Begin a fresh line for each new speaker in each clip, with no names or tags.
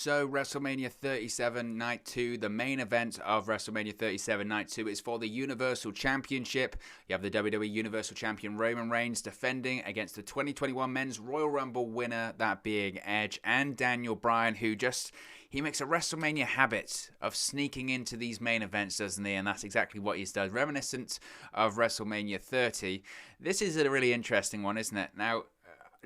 So WrestleMania 37 Night 2, the main event of WrestleMania 37 Night 2 is for the Universal Championship. You have the WWE Universal Champion Roman Reigns defending against the 2021 Men's Royal Rumble winner, that being Edge and Daniel Bryan, who he makes a WrestleMania habit of sneaking into these main events, doesn't he? And that's exactly what he's done. Reminiscent of WrestleMania 30. This is a really interesting one, isn't it? Now,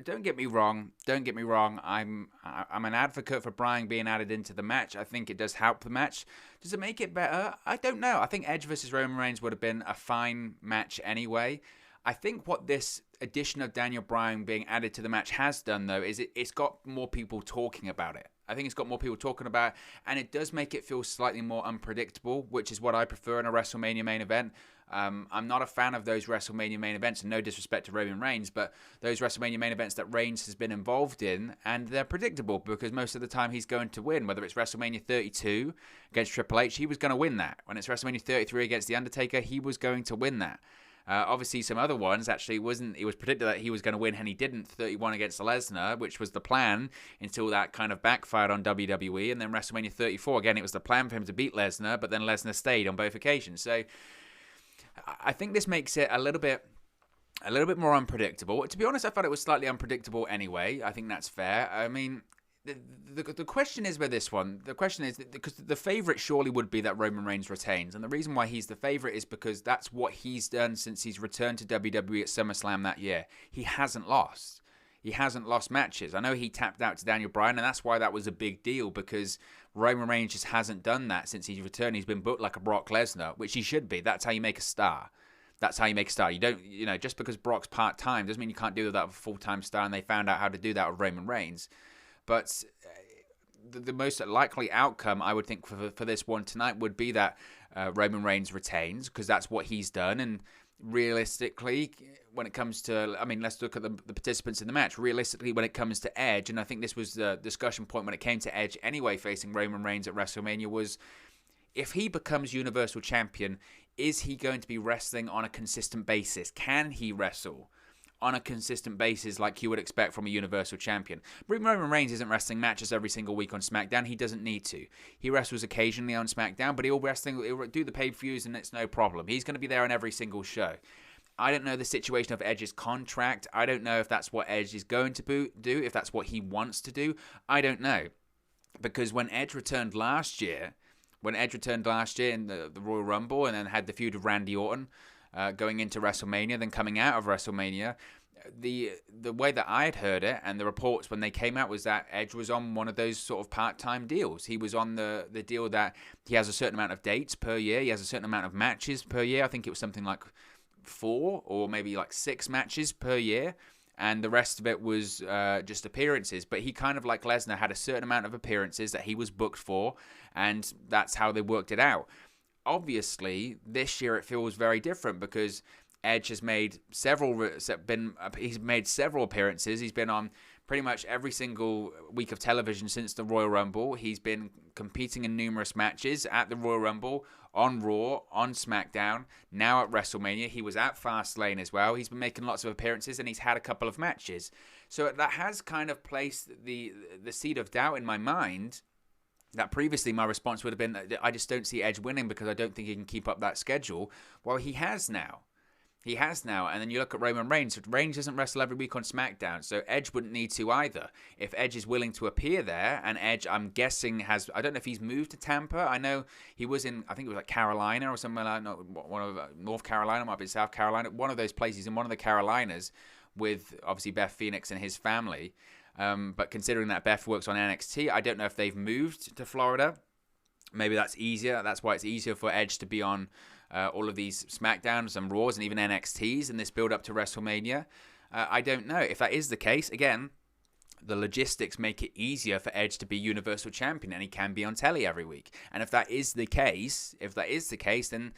don't get me wrong. I'm an advocate for Bryan being added into the match. I think it does help the match. Does it make it better? I don't know. I think Edge versus Roman Reigns would have been a fine match anyway. I think what this addition of Daniel Bryan being added to the match has done, though, is it's got more people talking about it. I think it's got more people talking about it, and it does make it feel slightly more unpredictable, which is what I prefer in a WrestleMania main event. I'm not a fan of those WrestleMania main events, and no disrespect to Roman Reigns, but those WrestleMania main events that Reigns has been involved in, and they're predictable because most of the time he's going to win. Whether it's WrestleMania 32 against Triple H, he was going to win that. When it's WrestleMania 33 against The Undertaker, he was going to win that. Obviously, some other ones actually wasn't. It was predicted that he was going to win, and he didn't. 31 against Lesnar, which was the plan until that kind of backfired on WWE, and then WrestleMania 34 again, it was the plan for him to beat Lesnar, but then Lesnar stayed on both occasions. So I think this makes it a little bit more unpredictable. To be honest, I thought it was slightly unpredictable anyway. I think that's fair. I mean, the question is with this one. The question is because the favorite surely would be that Roman Reigns retains, and the reason why he's the favorite is because that's what he's done since he's returned to WWE at SummerSlam that year. He hasn't lost. He hasn't lost matches. I know he tapped out to Daniel Bryan, and that's why that was a big deal, because Roman Reigns just hasn't done that since he's returned. He's been booked like a Brock Lesnar, which he should be. That's how you make a star. That's how you make a star. You don't, just because Brock's part-time doesn't mean you can't do that with a full-time star, and they found out how to do that with Roman Reigns. But the most likely outcome, I would think, for this one tonight would be that Roman Reigns retains, because that's what he's done. And realistically, when it comes to, let's look at the participants in the match. Realistically, when it comes to Edge, and I think this was the discussion point when it came to Edge anyway, facing Roman Reigns at WrestleMania, was if he becomes Universal Champion, is he going to be wrestling on a consistent basis? Can he wrestle on a consistent basis like you would expect from a Universal Champion? Roman Reigns isn't wrestling matches every single week on SmackDown. He doesn't need to. He wrestles occasionally on SmackDown, but he'll do the pay-per-views and it's no problem. He's going to be there on every single show. I don't know the situation of Edge's contract. I don't know if that's what Edge is going to do, if that's what he wants to do. I don't know. Because when Edge returned last year in the Royal Rumble and then had the feud with Randy Orton, going into WrestleMania, then coming out of WrestleMania, the way that I had heard it and the reports when they came out was that Edge was on one of those sort of part-time deals. He was on the deal that he has a certain amount of dates per year. He has a certain amount of matches per year. I think it was something like 4 or maybe like 6 matches per year. And the rest of it was just appearances. But he kind of, like Lesnar, had a certain amount of appearances that he was booked for, and that's how they worked it out. Obviously, this year it feels very different because Edge has made several appearances. He's been on pretty much every single week of television since the Royal Rumble. He's been competing in numerous matches at the Royal Rumble, on Raw, on SmackDown, now at WrestleMania. He was at Fastlane as well. He's been making lots of appearances and he's had a couple of matches. So that has kind of placed the seed of doubt in my mind. That previously my response would have been, I just don't see Edge winning because I don't think he can keep up that schedule. Well, he has now. And then you look at Roman Reigns. Reigns doesn't wrestle every week on SmackDown, so Edge wouldn't need to either. If Edge is willing to appear there, and Edge, I'm guessing, I don't know if he's moved to Tampa. I know he was in, I think it was like Carolina or somewhere like one of North Carolina, might be South Carolina, one of those places in one of the Carolinas with obviously Beth Phoenix and his family. But considering that Beth works on NXT, I don't know if they've moved to Florida. Maybe that's easier. That's why it's easier for Edge to be on all of these SmackDowns and Raws and even NXTs in this build-up to WrestleMania. I don't know. If that is the case, again, the logistics make it easier for Edge to be Universal Champion, and he can be on telly every week. And if that is the case, then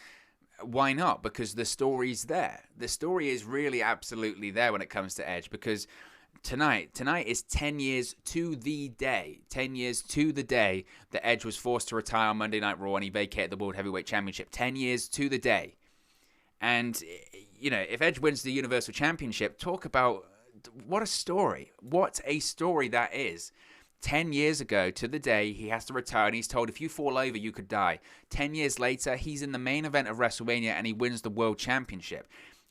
why not? Because the story's there. The story is really absolutely there when it comes to Edge, because Tonight is 10 years to the day. 10 years to the day that Edge was forced to retire on Monday Night Raw and he vacated the World Heavyweight Championship. 10 years to the day. And, if Edge wins the Universal Championship, talk about what a story. What a story that is. 10 years ago to the day he has to retire, and he's told if you fall over, you could die. 10 years later, he's in the main event of WrestleMania and he wins the World Championship.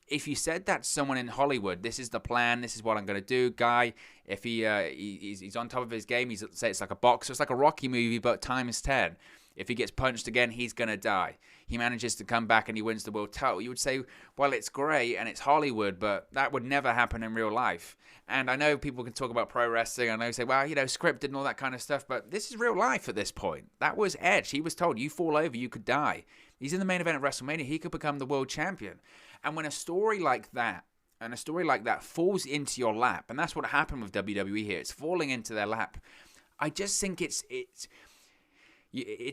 If you said that to someone in Hollywood, this is the plan, this is what I'm going to do, guy, if he's on top of his game, say it's like a boxer, it's like a Rocky movie, but times 10. If he gets punched again, he's going to die. He manages to come back and he wins the world title. You would say, well, it's great and it's Hollywood, but that would never happen in real life. And I know people can talk about pro wrestling. I know say, well, scripted and all that kind of stuff, but this is real life at this point. That was Edge. He was told, you fall over, you could die. He's in the main event of WrestleMania. He could become the world champion. And when a story like that, falls into your lap, and that's what happened with WWE here. It's falling into their lap. I just think it's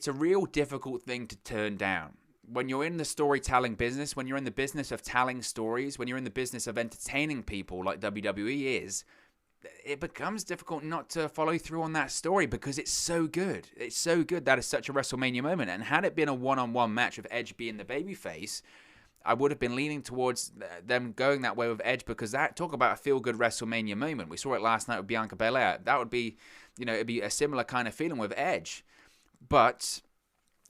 a real difficult thing to turn down. When you're in the storytelling business, when you're in the business of telling stories, when you're in the business of entertaining people like WWE is, it becomes difficult not to follow through on that story because it's so good. It's so good. That is such a WrestleMania moment. And had it been a one-on-one match of Edge being the babyface, I would have been leaning towards them going that way with Edge because talk about a feel-good WrestleMania moment. We saw it last night with Bianca Belair. That would be, it'd be a similar kind of feeling with Edge. But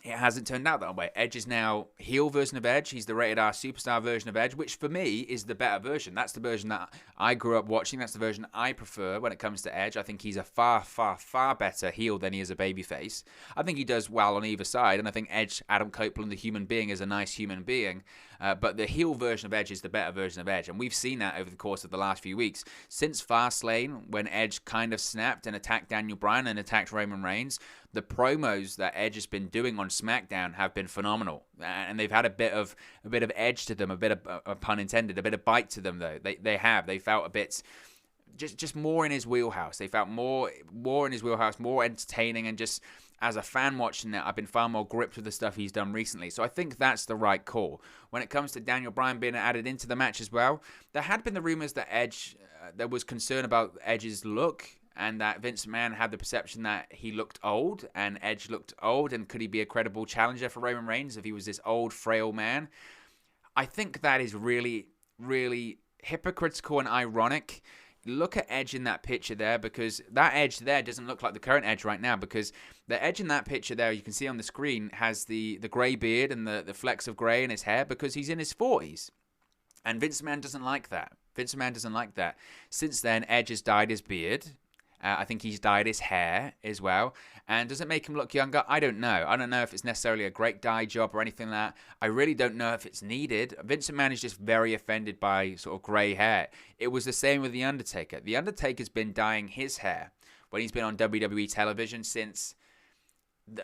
it hasn't turned out that way. Edge is now heel version of Edge. He's the rated R superstar version of Edge, which for me is the better version. That's the version that I grew up watching. That's the version I prefer when it comes to Edge. I think he's a far, far, far better heel than he is a babyface. I think he does well on either side, and I think Edge, Adam Copeland, the human being, is a nice human being. But the heel version of Edge is the better version of Edge. And we've seen that over the course of the last few weeks. Since Fastlane, when Edge kind of snapped and attacked Daniel Bryan and attacked Roman Reigns, the promos that Edge has been doing on SmackDown have been phenomenal. And they've had a bit of edge to them, a bit of, pun intended, a bit of bite to them, though. They felt a bit just more in his wheelhouse. They felt more in his wheelhouse, more entertaining, and just as a fan watching it, I've been far more gripped with the stuff he's done recently. So I think that's the right call. When it comes to Daniel Bryan being added into the match as well, there had been the rumors that Edge, there was concern about Edge's look, and that Vince McMahon had the perception that he looked old, and Edge looked old, and could he be a credible challenger for Roman Reigns if he was this old, frail man? I think that is really, really hypocritical and ironic. Look at Edge in that picture there, because that Edge there doesn't look like the current Edge right now, because the Edge in that picture there, you can see on the screen, has the grey beard and the flecks of grey in his hair because he's in his 40s. And Vince McMahon doesn't like that. Vince McMahon doesn't like that. Since then, Edge has dyed his beard. I think he's dyed his hair as well. And does it make him look younger? I don't know. I don't know if it's necessarily a great dye job or anything like that. I really don't know if it's needed. Vince McMahon is just very offended by sort of grey hair. It was the same with The Undertaker. The Undertaker's been dyeing his hair when he's been on WWE television since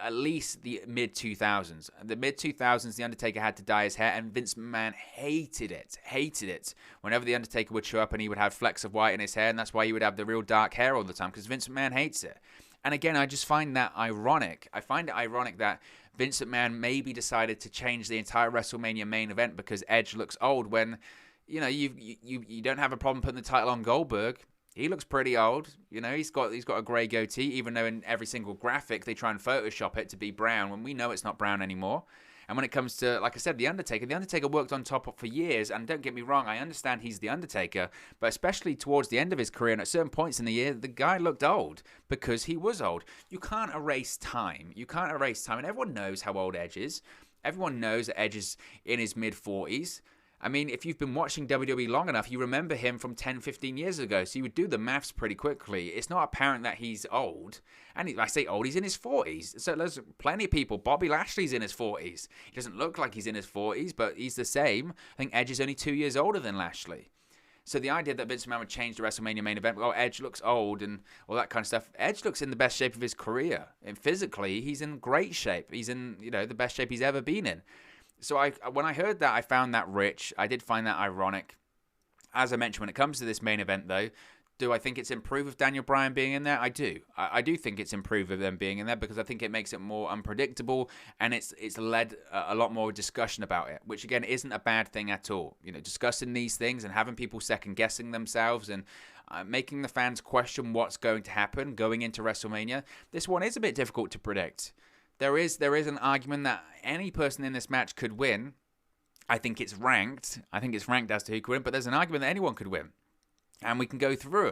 at least the mid-2000s. The mid-2000s, The Undertaker had to dye his hair, and Vince McMahon hated it. Whenever The Undertaker would show up and he would have flecks of white in his hair, and that's why he would have the real dark hair all the time, because Vince McMahon hates it. And again, I just find that ironic. I find it ironic that Vince McMahon maybe decided to change the entire WrestleMania main event because Edge looks old when, you don't have a problem putting the title on Goldberg. He looks pretty old. He's got a grey goatee, even though in every single graphic they try and Photoshop it to be brown when we know it's not brown anymore. And when it comes to, like I said, The Undertaker worked on top for years. And don't get me wrong, I understand he's The Undertaker, but especially towards the end of his career and at certain points in the year, the guy looked old because he was old. You can't erase time. And everyone knows how old Edge is. Everyone knows that Edge is in his mid-40s. I mean, if you've been watching WWE long enough, you remember him from 10, 15 years ago, so you would do the maths pretty quickly. It's not apparent that he's old. And I say old, he's in his 40s. So there's plenty of people. Bobby Lashley's in his 40s. He doesn't look like he's in his 40s, but he's the same. I think Edge is only 2 years older than Lashley. So the idea that Vince McMahon would change the WrestleMania main event, Edge looks old and all that kind of stuff. Edge looks in the best shape of his career. And physically, he's in great shape. He's in, the best shape he's ever been in. So when I heard that, I found that rich. I did find that ironic. As I mentioned, when it comes to this main event, though, do I think it's improved with Daniel Bryan being in there? I do. I do think it's improved with them being in there because I think it makes it more unpredictable, and it's led a lot more discussion about it, which, again, isn't a bad thing at all. Discussing these things and having people second-guessing themselves and making the fans question what's going to happen going into WrestleMania. This one is a bit difficult to predict. There is an argument that any person in this match could win. I think it's ranked. As to who could win, but there's an argument that anyone could win. And we can go through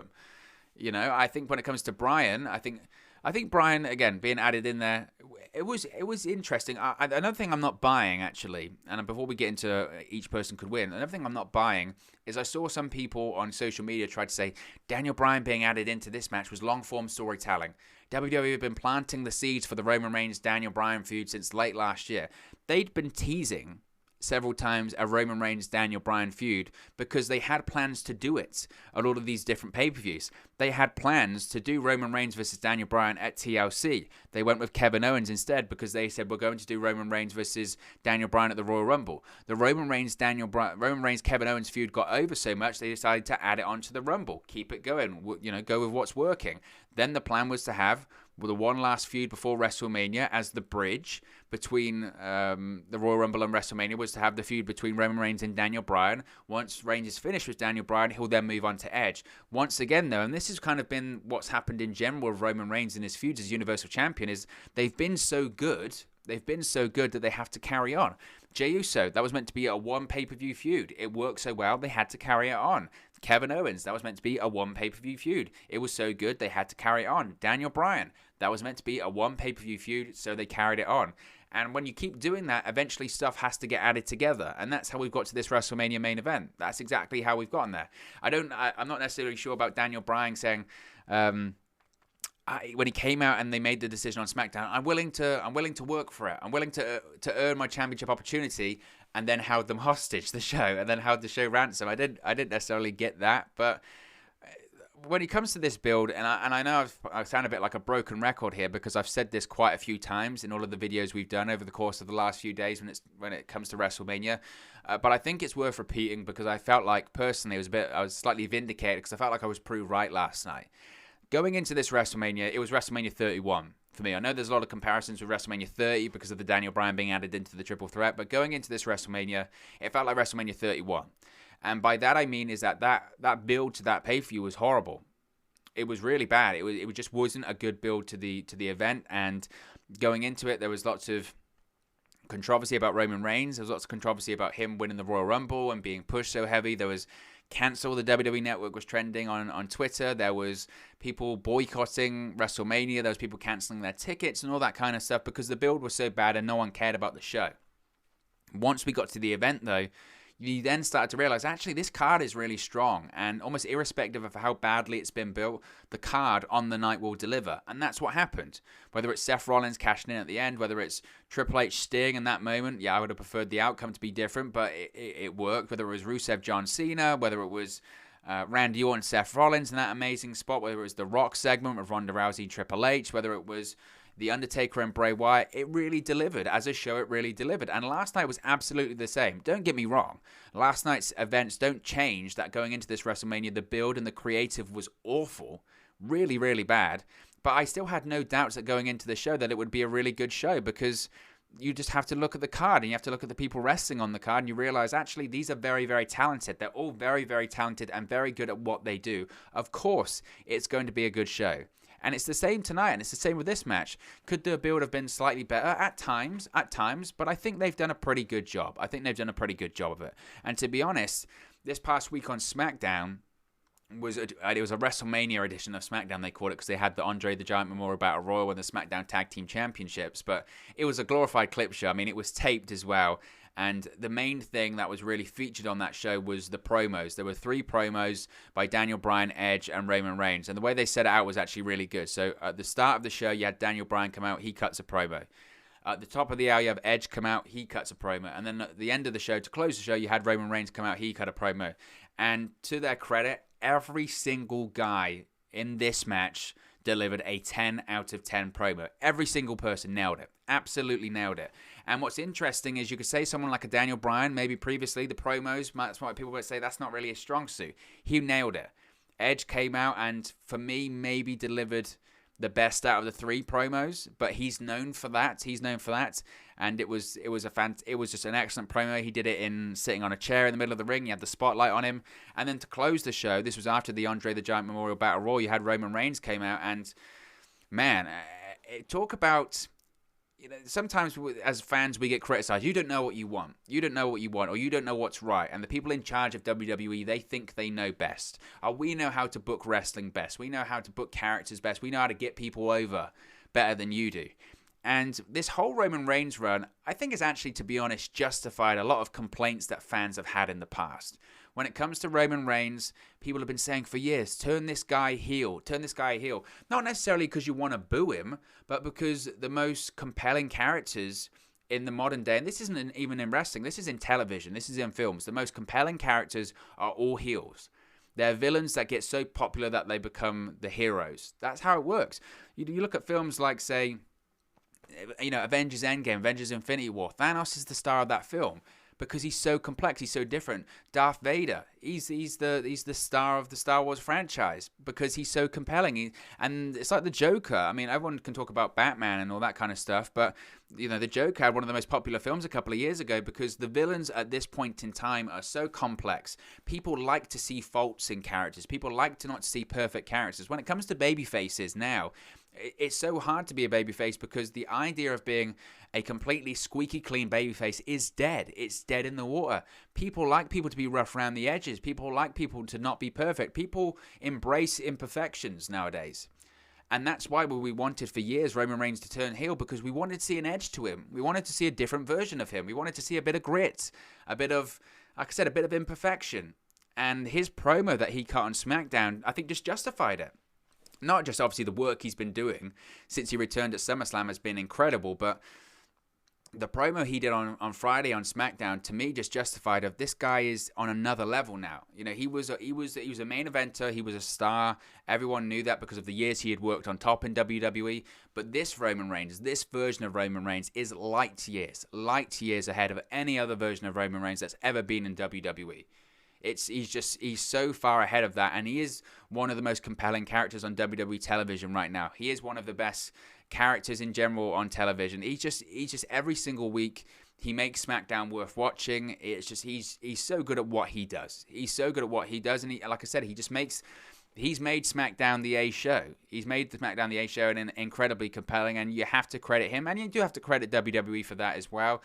them. I think when it comes to Bryan, I think I think Bryan, again, being added in there, it was interesting. Another thing I'm not buying, actually, and before we get into each person could win, another thing I'm not buying is I saw some people on social media try to say Daniel Bryan being added into this match was long-form storytelling. WWE have been planting the seeds for the Roman Reigns-Daniel Bryan feud since late last year. They'd been teasing several times a Roman Reigns-Daniel Bryan feud because they had plans to do it at all of these different pay-per-views. They had plans to do Roman Reigns versus Daniel Bryan at TLC. They went with Kevin Owens instead because they said we're going to do Roman Reigns versus Daniel Bryan at the Royal Rumble. The Roman Reigns-Kevin Owens feud got over so much they decided to add it onto the Rumble. Keep it going, go with what's working. Then the plan was to have the one last feud before WrestleMania as the bridge between the Royal Rumble and WrestleMania was to have the feud between Roman Reigns and Daniel Bryan. Once Reigns is finished with Daniel Bryan, he'll then move on to Edge. Once again, though, and this has kind of been what's happened in general with Roman Reigns and his feuds as Universal Champion, is they've been so good that they have to carry on. Jey Uso, that was meant to be a one pay-per-view feud. It worked so well, they had to carry it on. Kevin Owens, that was meant to be a one pay-per-view feud. It was so good, they had to carry it on. Daniel Bryan, that was meant to be a one pay-per-view feud, so they carried it on. And when you keep doing that, eventually stuff has to get added together. And that's how we've got to this WrestleMania main event. That's exactly how we've gotten there. I'm not necessarily sure about Daniel Bryan saying, when he came out and they made the decision on SmackDown, I'm willing to work for it. I'm willing to earn my championship opportunity, and then held them hostage, the show, and then held the show ransom. I didn't necessarily get that, but when it comes to this build, and I know I sound a bit like a broken record here because I've said this quite a few times in all of the videos we've done over the course of the last few days when it comes to WrestleMania, but I think it's worth repeating because I felt like personally I was slightly vindicated because I felt like I was proved right last night. Going into this WrestleMania, it was WrestleMania 31 for me. I know there's a lot of comparisons with WrestleMania 30 because of the Daniel Bryan being added into the triple threat, but going into this WrestleMania, it felt like WrestleMania 31. And by that I mean is that build to that pay-per-view was horrible. It was really bad. It just wasn't a good build to the event. And going into it, there was lots of controversy about Roman Reigns. There was lots of controversy about him winning the Royal Rumble and being pushed so heavy. There was cancel the WWE Network was trending on Twitter. There was people boycotting WrestleMania. There was people canceling their tickets and all that kind of stuff because the build was so bad and no one cared about the show. Once we got to the event, though, you then started to realize, actually, this card is really strong, and almost irrespective of how badly it's been built, the card on the night will deliver, and that's what happened. Whether it's Seth Rollins cashing in at the end, whether it's Triple H Sting in that moment, yeah, I would have preferred the outcome to be different, but it worked. Whether it was Rusev John Cena, whether it was Randy Orton Seth Rollins in that amazing spot, whether it was the Rock segment with Ronda Rousey Triple H, whether it was The Undertaker and Bray Wyatt, it really delivered. As a show, it really delivered. And last night was absolutely the same. Don't get me wrong. Last night's events don't change that going into this WrestleMania. The build and the creative was awful. Really, really bad. But I still had no doubts that going into the show that it would be a really good show because you just have to look at the card and you have to look at the people wrestling on the card and you realize, actually, these are very, very talented. They're all very, very talented and very good at what they do. Of course, it's going to be a good show. And it's the same tonight, and it's the same with this match. Could the build have been slightly better? At times, but I think they've done a pretty good job. of it. And to be honest, this past week on SmackDown, it was a WrestleMania edition of SmackDown, they called it, because they had the Andre the Giant Memorial Battle Royal and the SmackDown Tag Team Championships, but it was a glorified clip show. I mean, it was taped as well. And the main thing that was really featured on that show was the promos. There were 3 promos by Daniel Bryan, Edge, and Roman Reigns. And the way they set it out was actually really good. So at the start of the show, you had Daniel Bryan come out. He cuts a promo. At the top of the hour, you have Edge come out. He cuts a promo. And then at the end of the show, to close the show, you had Roman Reigns come out. He cut a promo. And to their credit, every single guy in this match delivered a 10 out of 10 promo. Every single person nailed it. Absolutely nailed it. And what's interesting is you could say someone like a Daniel Bryan, maybe previously the promos, that's why people would say that's not really a strong suit. He nailed it. Edge came out and, for me, maybe delivered the best out of the 3 promos, but he's known for that. And it was just an excellent promo. He did it in sitting on a chair in the middle of the ring. You had the spotlight on him. And then to close the show, this was after the Andre the Giant Memorial Battle Royal, you had Roman Reigns came out, and man, talk about sometimes as fans we get criticized. You don't know what you want. You don't know what you want, or you don't know what's right. And the people in charge of WWE, they think they know best. We know how to book wrestling best. We know how to book characters best. We know how to get people over better than you do. And this whole Roman Reigns run, I think, is actually, to be honest, justified a lot of complaints that fans have had in the past. When it comes to Roman Reigns, people have been saying for years, turn this guy heel, turn this guy heel. Not necessarily because you want to boo him, but because the most compelling characters in the modern day, and this isn't even in wrestling, this is in television, this is in films, the most compelling characters are all heels. They're villains that get so popular that they become the heroes. That's how it works. You look at films like, say, Avengers Endgame, Avengers Infinity War. Thanos is the star of that film because he's so complex, he's so different. Darth Vader, he's the star of the Star Wars franchise because he's so compelling. And it's like the Joker. I mean, everyone can talk about Batman and all that kind of stuff, but the Joker had one of the most popular films a couple of years ago because the villains at this point in time are so complex. People like to see faults in characters. People like to not see perfect characters. When it comes to baby faces now, it's so hard to be a babyface because the idea of being a completely squeaky clean babyface is dead. It's dead in the water. People like people to be rough around the edges. People like people to not be perfect. People embrace imperfections nowadays. And that's why we wanted for years Roman Reigns to turn heel, because we wanted to see an edge to him. We wanted to see a different version of him. We wanted to see a bit of grit, a bit of, like I said, a bit of imperfection. And his promo that he cut on SmackDown, I think, just justified it. Not just obviously the work he's been doing since he returned at SummerSlam has been incredible, but the promo he did on Friday on SmackDown, to me, just justified of this guy is on another level now. He was a main eventer, he was a star. Everyone knew that because of the years he had worked on top in WWE. But this Roman Reigns, this version of Roman Reigns, is light years ahead of any other version of Roman Reigns that's ever been in WWE. He's so far ahead of that, and he is one of the most compelling characters on WWE television right now. He is one of the best characters in general on television. He's just every single week he makes SmackDown worth watching. It's just he's so good at what he does. He's so good at what he does, and like I said, he's made SmackDown the A show. He's made the SmackDown the A show and incredibly compelling, and you have to credit him, and you do have to credit WWE for that as well.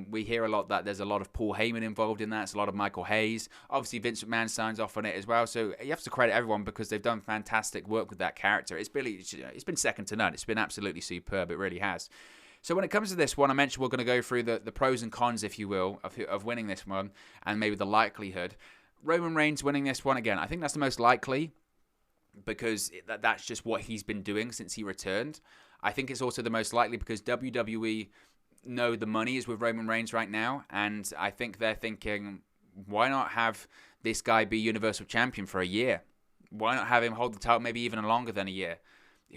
We hear a lot that there's a lot of Paul Heyman involved in that. It's a lot of Michael Hayes. Obviously, Vince McMahon signs off on it as well. So you have to credit everyone because they've done fantastic work with that character. It's been second to none. It's been absolutely superb. It really has. So when it comes to this one, I mentioned we're going to go through the pros and cons, if you will, of winning this one, and maybe the likelihood. Roman Reigns winning this one, again, I think that's the most likely because that's just what he's been doing since he returned. I think it's also the most likely because WWE know the money is with Roman Reigns right now, and I think they're thinking, why not have this guy be Universal Champion for a year? Why not have him hold the title maybe even longer than a year?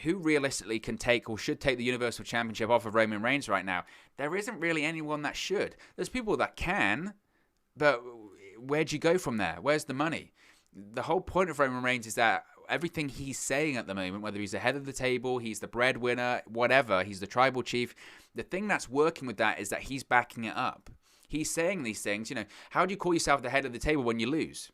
Who realistically can take or should take the Universal Championship off of Roman Reigns right now? There isn't really anyone that should. There's people that can, but where'd you go from there? Where's the money? The whole point of Roman Reigns is that everything he's saying at the moment, whether he's the head of the table, he's the breadwinner, whatever, he's the tribal chief, the thing that's working with that is that he's backing it up. He's saying these things, how do you call yourself the head of the table when you lose?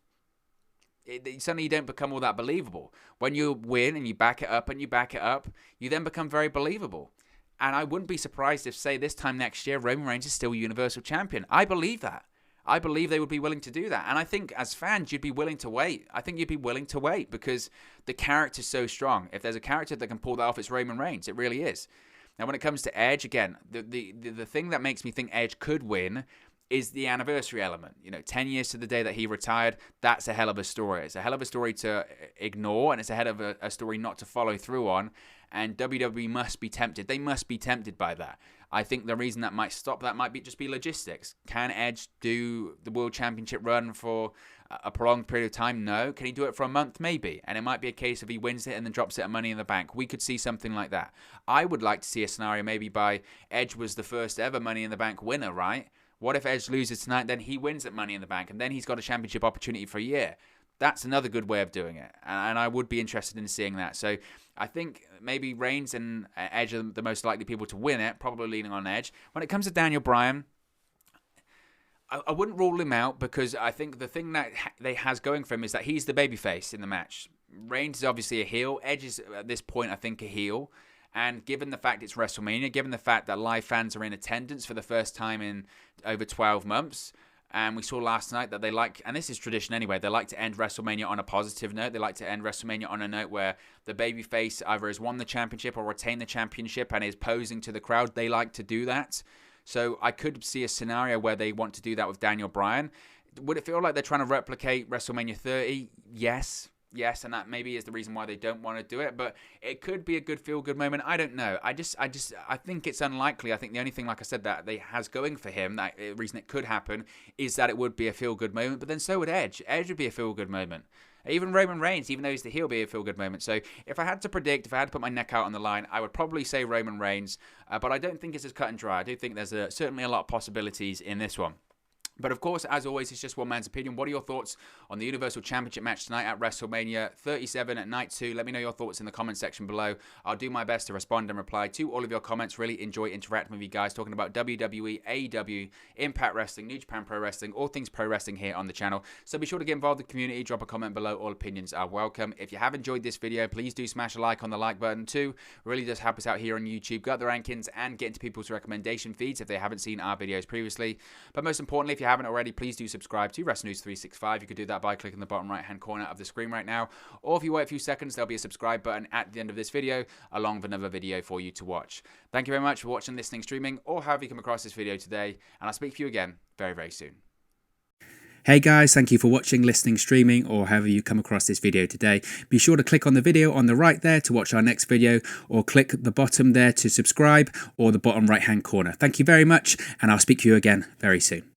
Suddenly you don't become all that believable. When you win and you back it up and you back it up, you then become very believable. And I wouldn't be surprised if, say, this time next year, Roman Reigns is still Universal Champion. I believe that. I believe they would be willing to do that. And I think as fans, you'd be willing to wait. I think you'd be willing to wait because the character's so strong. If there's a character that can pull that off, it's Roman Reigns. It really is. Now, when it comes to Edge, again, the thing that makes me think Edge could win is the anniversary element. 10 years to the day that he retired, that's a hell of a story. It's a hell of a story to ignore, and it's a hell of a story not to follow through on. And WWE must be tempted. They must be tempted by that. I think the reason that might stop that might just be logistics. Can Edge do the World Championship run for a prolonged period of time? No. Can he do it for a month? Maybe. And it might be a case of he wins it and then drops it at Money in the Bank. We could see something like that. I would like to see a scenario maybe by Edge was the first ever Money in the Bank winner, right? What if Edge loses tonight, then he wins at Money in the Bank, and then he's got a championship opportunity for a year? That's another good way of doing it, and I would be interested in seeing that. So I think maybe Reigns and Edge are the most likely people to win it, probably leaning on Edge. When it comes to Daniel Bryan, I wouldn't rule him out because I think the thing that they has going for him is that he's the babyface in the match. Reigns is obviously a heel. Edge is, at this point, I think, a heel. And given the fact it's WrestleMania, given the fact that live fans are in attendance for the first time in over 12 months, and we saw last night that they like, and this is tradition anyway, they like to end WrestleMania on a positive note. They like to end WrestleMania on a note where the babyface either has won the championship or retained the championship and is posing to the crowd. They like to do that. So I could see a scenario where they want to do that with Daniel Bryan. Would it feel like they're trying to replicate WrestleMania 30? Yes, and that maybe is the reason why they don't want to do it, but it could be a good feel-good moment. I don't know. I think it's unlikely. I think the only thing, like I said, that they has going for him, that reason it could happen, is that it would be a feel-good moment, but then so would Edge. Edge would be a feel-good moment. Even Roman Reigns, even though he's the heel, be a feel-good moment. So if I had to predict, if I had to put my neck out on the line, I would probably say Roman Reigns, but I don't think it's as cut and dry. I do think there's certainly a lot of possibilities in this one. But of course, as always, it's just one man's opinion. What are your thoughts on the Universal Championship match tonight at WrestleMania 37 at night 2? Let me know your thoughts in the comment section below. I'll do my best to respond and reply to all of your comments. Really enjoy interacting with you guys, talking about WWE, AEW, Impact Wrestling, New Japan Pro Wrestling, all things pro wrestling here on the channel. So be sure to get involved in the community. Drop a comment below. All opinions are welcome. If you have enjoyed this video, please do smash a like on the like button too. Really does help us out here on YouTube. Go up the rankings and get into people's recommendation feeds if they haven't seen our videos previously. But most importantly, if you haven't already, please do subscribe to Wrestling News 365. You could do that by clicking the bottom right-hand corner of the screen right now. Or if you wait a few seconds, there'll be a subscribe button at the end of this video, along with another video for you to watch. Thank you very much for watching, listening, streaming, or however you come across this video today. And I'll speak to you again very, very soon.
Hey guys, thank you for watching, listening, streaming, or however you come across this video today. Be sure to click on the video on the right there to watch our next video, or click the bottom there to subscribe, or the bottom right hand corner. Thank you very much, and I'll speak to you again very soon.